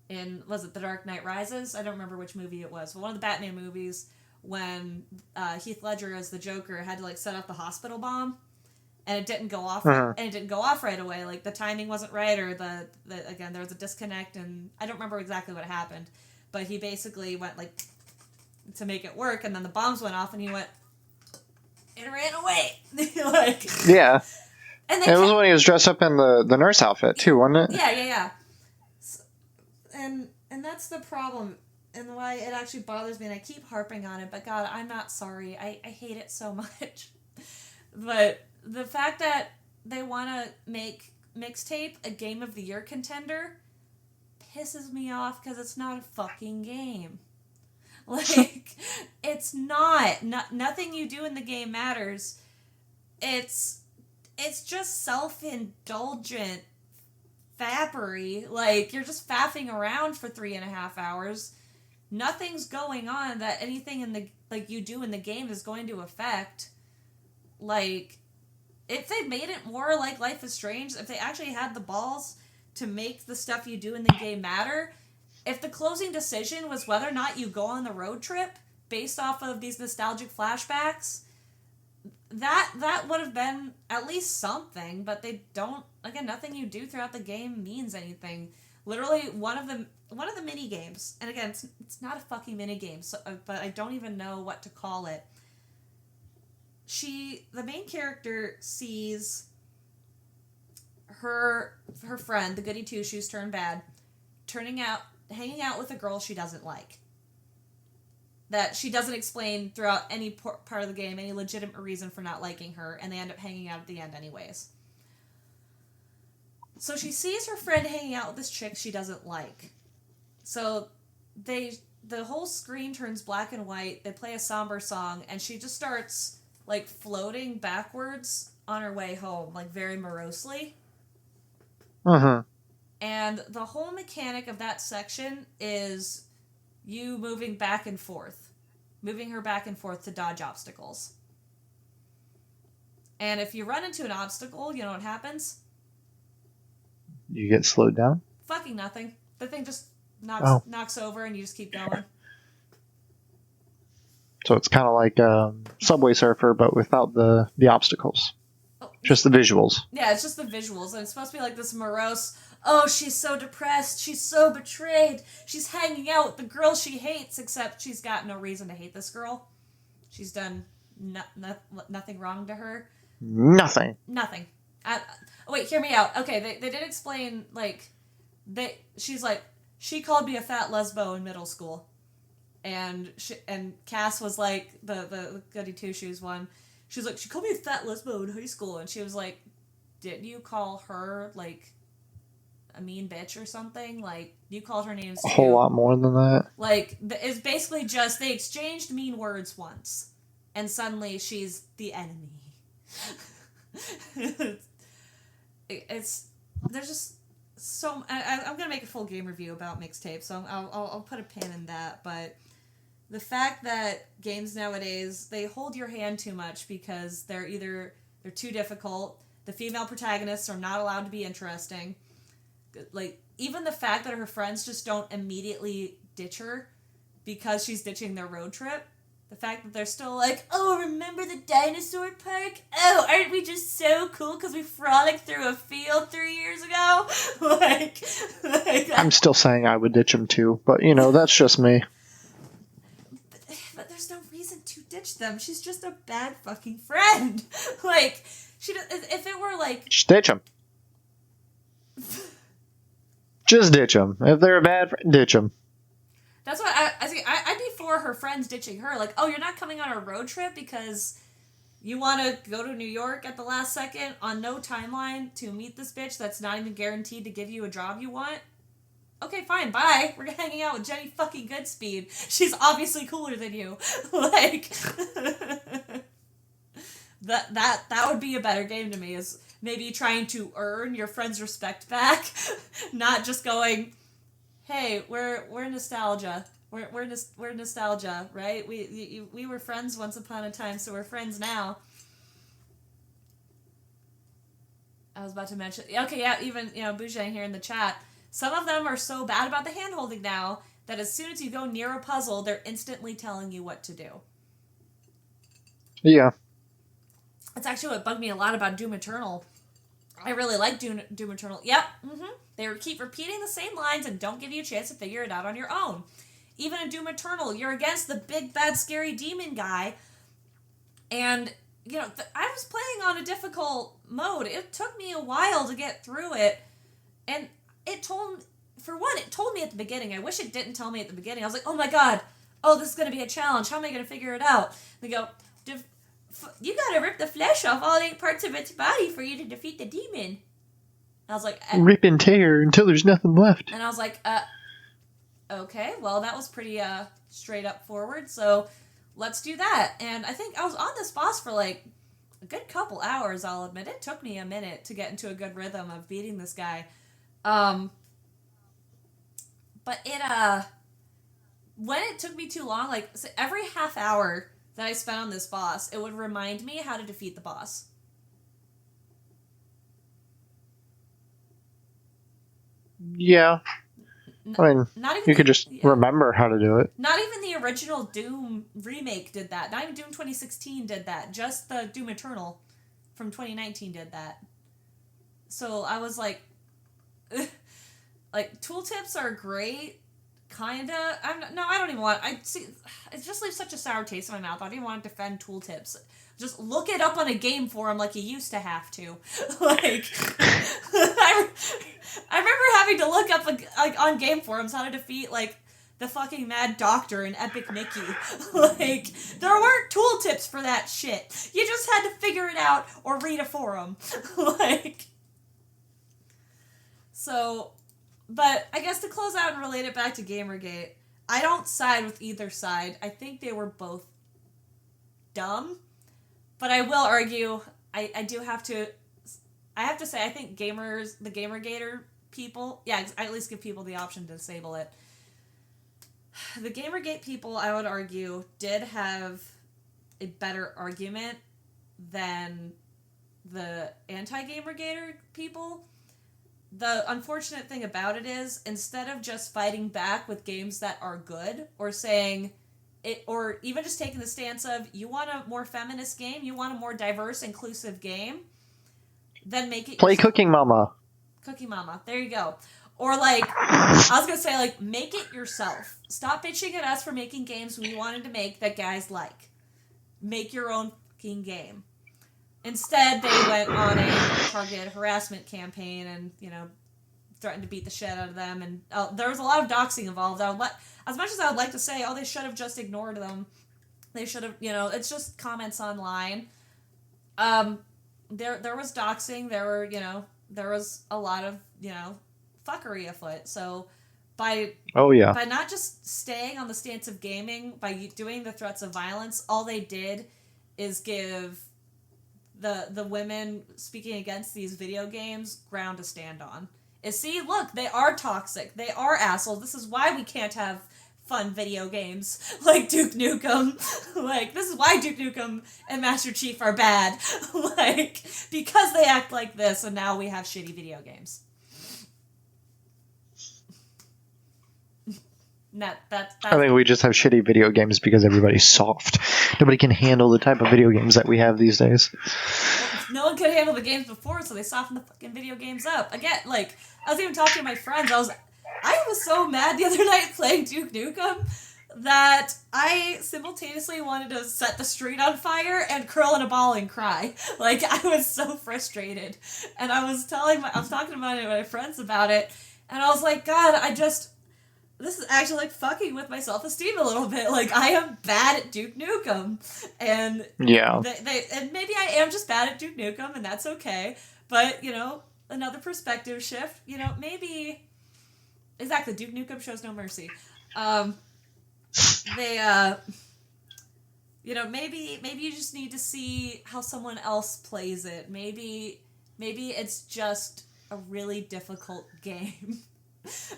in, was it The Dark Knight Rises? I don't remember which movie it was, but one of the Batman movies when Heath Ledger as the Joker had to, like, set off the hospital bomb, and it didn't go off, and it didn't go off right away. Like, the timing wasn't right, or again, there was a disconnect, and I don't remember exactly what happened, but he basically went, like, to make it work, and then the bombs went off, and he went, and ran away. Like, yeah. And it was when he was dressed up in the nurse outfit, too, wasn't it? Yeah. So, and that's the problem, and why it actually bothers me, and I keep harping on it, but God, I'm not sorry. I hate it so much. But the fact that they want to make Mixtape a Game of the Year contender pisses me off because it's not a fucking game. Like, it's not. Nothing you do in the game matters. It's just self-indulgent fappery. Like, you're just faffing around for 3.5 hours. Nothing's going on that anything in the you do in the game is going to affect. Like, if they made it more like Life is Strange, if they actually had the balls to make the stuff you do in the game matter, if the closing decision was whether or not you go on the road trip based off of these nostalgic flashbacks, that would have been at least something, but they don't. Again, nothing you do throughout the game means anything. Literally, one of the mini games, and again, it's not a fucking mini game, so, but I don't even know what to call it. The main character sees her friend, the goody two shoes turned bad, hanging out with a girl she doesn't like. That she doesn't explain throughout any part of the game, any legitimate reason for not liking her, and they end up hanging out at the end anyways. So she sees her friend hanging out with this chick she doesn't like. So the whole screen turns black and white, they play a somber song, and she just starts, like, floating backwards on her way home, like, very morosely. And the whole mechanic of that section is you moving back and forth. Moving her back and forth to dodge obstacles. And if you run into an obstacle, you know what happens? You get slowed down? Fucking nothing. The thing just knocks over and you just keep going. So it's kind of like Subway Surfer, but without the obstacles. Just the visuals. Yeah, it's just the visuals. And it's supposed to be like this morose, oh, she's so depressed, she's so betrayed, she's hanging out with the girl she hates, except she's got no reason to hate this girl. She's done nothing wrong to her. Nothing. Wait, hear me out. Okay, they did explain, like, she's like, she called me a fat lesbo in middle school. And Cass was like, the goody two-shoes one, she was like, she called me a fat lesbo in high school, and she was like, didn't you call her, like, a mean bitch or something. Like, you called her names A too. whole lot more than that. Like, it's basically just they exchanged mean words once, and suddenly she's the enemy. There's just so I'm gonna make a full game review about mixtapes, so I'll put a pin in that. But the fact that games nowadays, they hold your hand too much because they're too difficult. The female protagonists are not allowed to be interesting. Like, even the fact that her friends just don't immediately ditch her because she's ditching their road trip. The fact that they're still like, oh, remember the dinosaur park? Oh, aren't we just so cool because we frolicked through a field 3 years ago? like I'm still saying I would ditch him too, but that's just me. But there's no reason to ditch them. She's just a bad fucking friend. Like, if it were like... Just ditch them. Just ditch them. If they're a bad friend, ditch them. That's what I'd be for her friends ditching her. Like, oh, you're not coming on a road trip because you want to go to New York at the last second on no timeline to meet this bitch that's not even guaranteed to give you a job you want? Okay, fine, bye. We're hanging out with Jenny fucking Goodspeed. She's obviously cooler than you. Like, that would be a better game to me, is maybe trying to earn your friend's respect back, not just going, hey, we're nostalgia. We're nostalgia, right? We were friends once upon a time, so we're friends now. I was about to mention, okay, yeah, even Boujang here in the chat. Some of them are so bad about the hand-holding now that as soon as you go near a puzzle, they're instantly telling you what to do. Yeah. That's actually what bugged me a lot about Doom Eternal. I really like Doom Eternal. Yep. They keep repeating the same lines and don't give you a chance to figure it out on your own. Even in Doom Eternal, you're against the big, bad, scary demon guy. And, I was playing on a difficult mode. It took me a while to get through it. And it told me at the beginning. I wish it didn't tell me at the beginning. I was like, oh my god. Oh, this is going to be a challenge. How am I going to figure it out? They go, you gotta rip the flesh off all 8 parts of its body for you to defeat the demon. And I was like... rip and tear until there's nothing left. And I was like, okay, well, that was pretty, straight up forward, so let's do that. And I think I was on this boss for, like, a good couple hours, I'll admit. It took me a minute to get into a good rhythm of beating this guy. But when it took me too long, like, so every half hour that I spent on this boss, it would remind me how to defeat the boss. Yeah. I mean, you could just remember how to do it. Not even the original Doom remake did that. Not even Doom 2016 did that. Just the Doom Eternal from 2019 did that. So I was like... like, tooltips are great. Kinda. I don't even want... it just leaves such a sour taste in my mouth. I don't even want to defend tooltips. Just look it up on a game forum like you used to have to. Like, I remember having to look up on game forums how to defeat, like, the fucking Mad Doctor and Epic Mickey. Like, there weren't tooltips for that shit. You just had to figure it out or read a forum. Like, so... But I guess to close out and relate it back to Gamergate, I don't side with either side. I think they were both dumb. But I will argue, I have to say, I think the Gamergater people, yeah, I at least give people the option to disable it. The Gamergate people, I would argue, did have a better argument than the anti-Gamergater people. The unfortunate thing about it is, instead of just fighting back with games that are good, or saying it, or even just taking the stance of, you want a more feminist game, you want a more diverse, inclusive game, then make it play yourself. Cooking Mama. Cookie Mama, there you go. Or, like, I was gonna say, like, make it yourself. Stop bitching at us for making games we wanted to make that guys like. Make your own fucking game. Instead, they went on a targeted harassment campaign and, threatened to beat the shit out of them. And there was a lot of doxing involved. As much as I would like to say, they should have just ignored them. They should have, it's just comments online. There was doxing. There were, there was a lot of, fuckery afoot. So by yeah. by not just staying on the stance of gaming, by doing the threats of violence, all they did is give the women speaking against these video games ground to stand on. Is, see, look, they are toxic. They are assholes. This is why we can't have fun video games like Duke Nukem. Like, this is why Duke Nukem and Master Chief are bad. Like, because they act like this, and now we have shitty video games. I think we just have shitty video games because everybody's soft. Nobody can handle the type of video games that we have these days. Well, no one could handle the games before, so they softened the fucking video games up. Again, like, I was even talking to my friends. I was so mad the other night playing Duke Nukem that I simultaneously wanted to set the street on fire and curl in a ball and cry. Like, I was so frustrated. And I was talking to my friends about it, and I was like, God, this is actually, like, fucking with my self-esteem a little bit. Like, I am bad at Duke Nukem. And yeah, and maybe I am just bad at Duke Nukem, and that's okay. But, you know, another perspective shift, you know, maybe... Exactly, Duke Nukem shows no mercy. You know, maybe you just need to see how someone else plays it. Maybe it's just a really difficult game.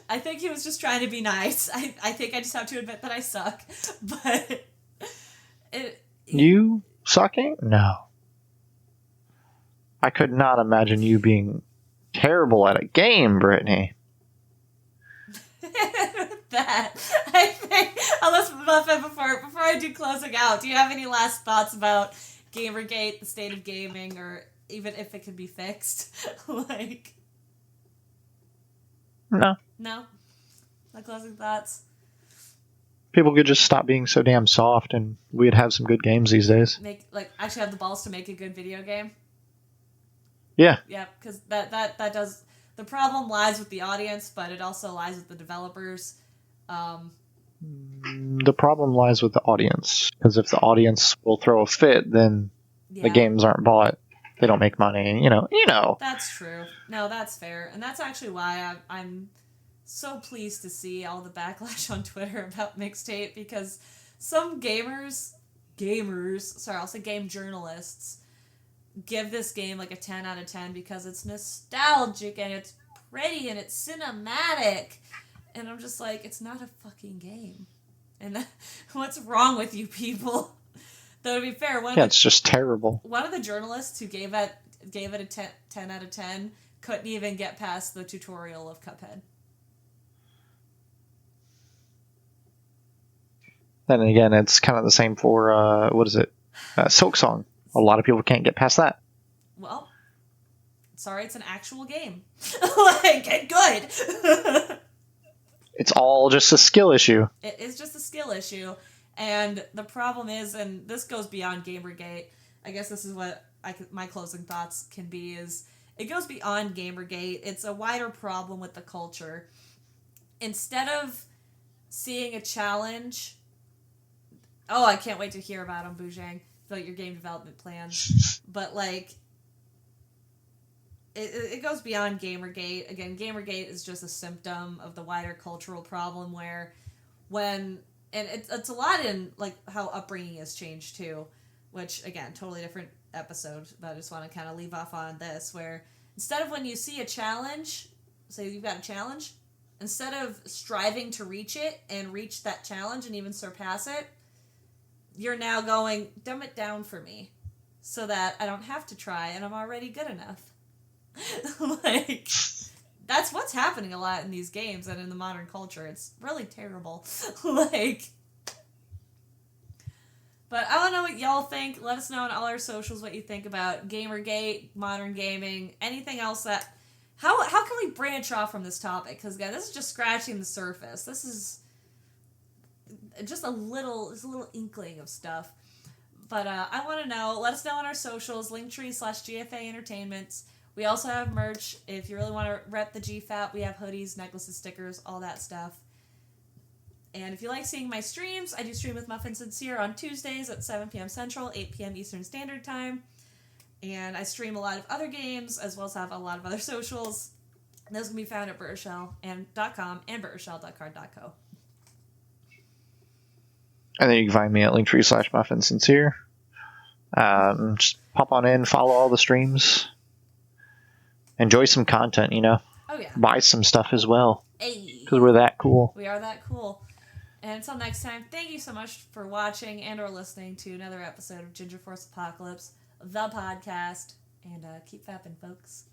I think he was just trying to be nice. I think I just have to admit that I suck. But you sucking? No. I could not imagine you being terrible at a game, Brittany. That I think, unless Muffin, before I do closing out, do you have any last thoughts about Gamergate, the state of gaming, or even if it can be fixed? Like, no, no closing thoughts. People could just stop being so damn soft, and we'd have some good games these days. Actually have the balls to make a good video game. Yeah, because that does. The problem lies with the audience, but it also lies with the developers. The problem lies with the audience, because if the audience will throw a fit, then the games aren't bought. They don't make money. You know. That's true. No, that's fair, and that's actually why I'm so pleased to see all the backlash on Twitter about Mixtape, because some gamers, sorry, I'll say game journalists, give this game like a 10 out of 10 because it's nostalgic and it's pretty and it's cinematic. And I'm just like, it's not a fucking game. And what's wrong with you people? Though, to be fair, it's just terrible. One of the journalists who gave it a 10 out of 10 couldn't even get past the tutorial of Cuphead. Then again, it's kind of the same for, Silk Song. A lot of people can't get past that. Well, sorry, it's an actual game. Like, good. It's all just a skill issue. It is just a skill issue. And the problem is, and this goes beyond Gamergate, I guess this is what my closing thoughts can be, is it goes beyond Gamergate. It's a wider problem with the culture. Instead of seeing a challenge... Oh, I can't wait to hear about them, Boojang. About your game development plans. But, like, it goes beyond Gamergate. Again, Gamergate is just a symptom of the wider cultural problem where and it's a lot in, like, how upbringing has changed, too. Which, again, totally different episode, but I just want to kind of leave off on this, where instead of when you see a challenge, say you've got a challenge, instead of striving to reach it and reach that challenge and even surpass it, you're now going, dumb it down for me so that I don't have to try and I'm already good enough. Like, that's what's happening a lot in these games and in the modern culture. It's really terrible. Like, but I don't know what y'all think. Let us know on all our socials what you think about Gamergate, modern gaming, anything else that... How can we branch off from this topic? Because, again, this is just scratching the surface. This is... just a little inkling of stuff. But I want to know. Let us know on our socials, Linktree/GFA Entertainments. We also have merch. If you really want to rep the GFAP, we have hoodies, necklaces, stickers, all that stuff. And if you like seeing my streams, I do stream with Muffin Sincere on Tuesdays at 7 p.m. Central, 8 p.m. Eastern Standard Time. And I stream a lot of other games, as well as have a lot of other socials. Those can be found at BurtterShell.com and BurtterShell.card.co. And then you can find me at linktree/MuffinSincere. Just pop on in, follow all the streams. Enjoy some content, you know. Oh, yeah. Buy some stuff as well. Hey. Because we're that cool. We are that cool. And until next time, thank you so much for watching and or listening to another episode of Ginger Force Apocalypse, the podcast. And keep fapping, folks.